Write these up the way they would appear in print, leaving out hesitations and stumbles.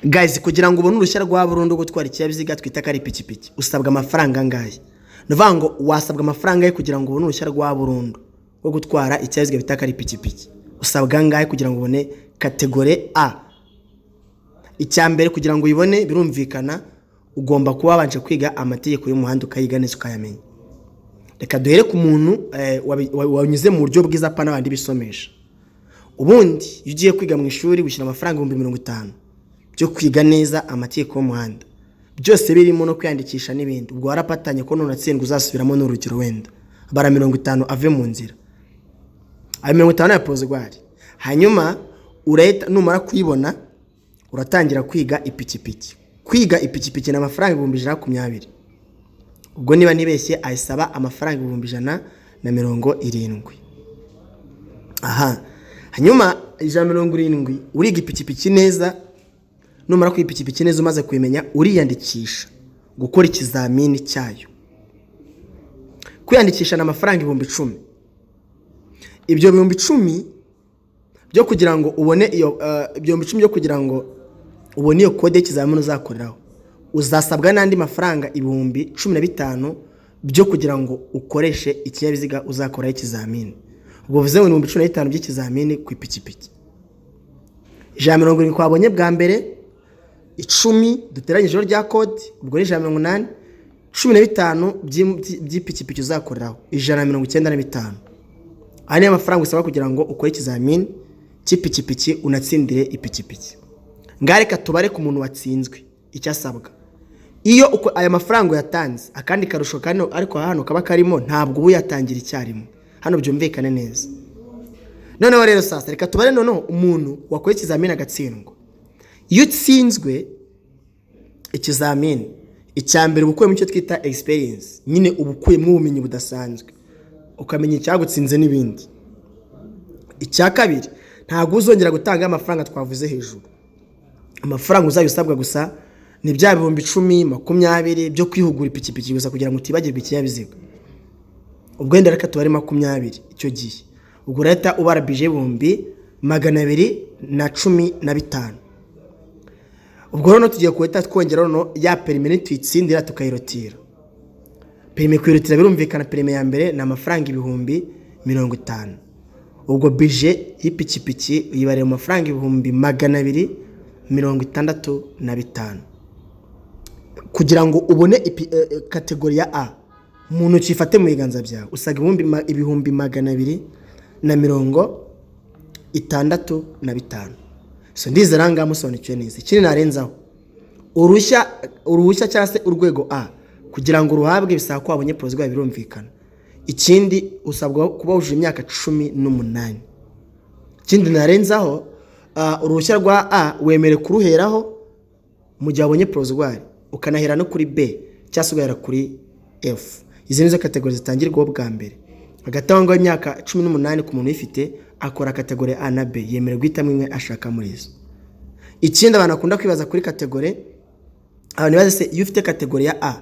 guys, kugira ngo ubone uruhushya rwa burundu gutwara ikinyabiziga twita ko ari ipikipiki usabwa amafaranga angahe? Nuvuga ngo wasabwa amafaranga ye kugira ngo ubone uruhushya rwa burundu rwo gutwara ikinyabiziga bita ko ari ipikipiki usabwa angahe kugira ngo ubone kategori A? Icyambere kugira ngo uyibone birumvikana ugomba kuba wabanje kwiga amategeko y'umuhanda ukayiga neza ukayamenya. Reka duhere ku muntu wanyuze mu buryo bwiza pa n'abandi bisomesha. Ubundi iyo ugiye kwiga mu ishuri gushyira amafaranga 50,000 byo kwiga neza amategeko y'umuhanda byose birimo no kwiyandikisha n'ibindi. Ubwo warapatanye ko nunatsindwa uzasubiramo n'urugero wenda bara 50 ave mu nzira, ayo 50 ya pozwari. Hanyuma urahita numara kuyibona uratangira kwiga ipikipiki. Kwiga ipikipiki na amafaranga 120. Ubwo niba nibeshye ayisaba amafaranga 170. Aha, hanyuma 170 uriga ipikipiki neza. Numara ku ipikipiki neza umaze kuyimenya uriyandikisha gukora ikizamini cyayo. Kwiyandikisha na amafaranga 10,000. Ibyo 10,000 byo kugira ngo ubone iyo ibyo 10,000 byo kugira ngo ubone iyo kode y'ikizamini uzakoreraho uzasabwa n'andi mafaranga 15,000 byo kugira ngo ukoreshe ikinyabiziga uzakoraho ikizamini. Ubwo bivuze ngo 15,000 by'ikizamini ku ipikipiki. 170 kwabonye bwa mbere 10 duteranyije rya code ubwo ni 180. 15 by'ipikipiki uzakoreraho 195. Ane amafaranga usaba kugira ngo ukore ikizamini cy'ipikipiki unatsindire ipikipiki. Ngareka tubare ku muntu watsinzwe icyo asabwa. Iyo uko aya mafaranga yatanze akandi karusho kano ariko hano kaba karimo ntabwo ubu yatangira icyarimo. Hano byumvikane neza. Noneho rero sasa reka tubare noneho umuntu wakoze ikizamini agatsindwa. Iyo utsinzwe ikizamini icyambere ubukuye mu cyo twita experience, nyine ubukuye mu bumenyi budasanzwe ukamenya icyagutsinze n'ibindi. Icya kabiri ntabwo uzongera gutanga amafaranga twavuze hejuru. Amafaranga uzayusabwa gusa ni bya 10,000, 20 byo kwihugura ipikipiki gusa kugira ngo utibagirwe ikinyabiziga. Ubwo ndera reka tubare 20 icyo gihe. Ubwo leta ubara bije 215. Ubwo rero tugiye kuhita twongera no ya perime twitsindira tukayirotira. Perime kwirotira birumvikana perime ya mbere na amafaranga 50,000. Ubwo bije y'ipikipiki uyibare mu mafaranga 265. Kugira ngo ubone kategori ya A umuntu cifate mu biganza byawe usaga 265. So ndizeranga musonikiye neza. Ikindi narenzaho uruhushya cyangwa se urwego A kugira ngo ruhabwe bisaba ko wabonye pozwa birumvikana. Ikindi usabwa kuba wujuje imyaka 18. Ikindi narenzaho uruhushya rwa A wemere kuruheraho mu gihe wabonye pozwa ukanahera no kuri B cyangwa ugahera kuri F. Izi nizo kategori zitangirwaho bwa mbere. Agatangwa imyaka 18 ku muntu ifite akora kategori A na B yemere guhitamo imwe ashaka muri izo. Ikindi abantu akunda kwibaza kuri kategori abantu baze se iyo ufite kategori ya A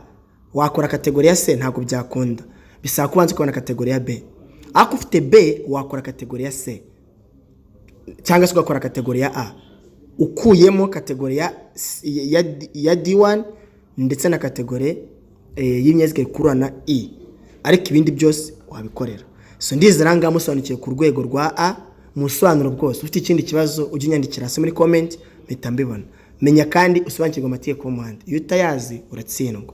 wakora kategori ya C ntabwo byakunda. Bisaba kubanza kubona kategori ya B. Ako ufite B wakora kategori ya C cyangwa se ugakora kategori ya A ukuyemo kategori ya D1 ndetse na kategori y'imyezike ikurana E, ariko ibindi byose wabikorera. So ndizeranga musonikiye ku rwego rwa A musobanuro bwose. Ufite ikindi kibazo ujye nyandikira hasi muri comment mpita mbibona. Menya kandi usobanukirwe amategeko y'umuhanda. Iyo utayazi uratsindwa.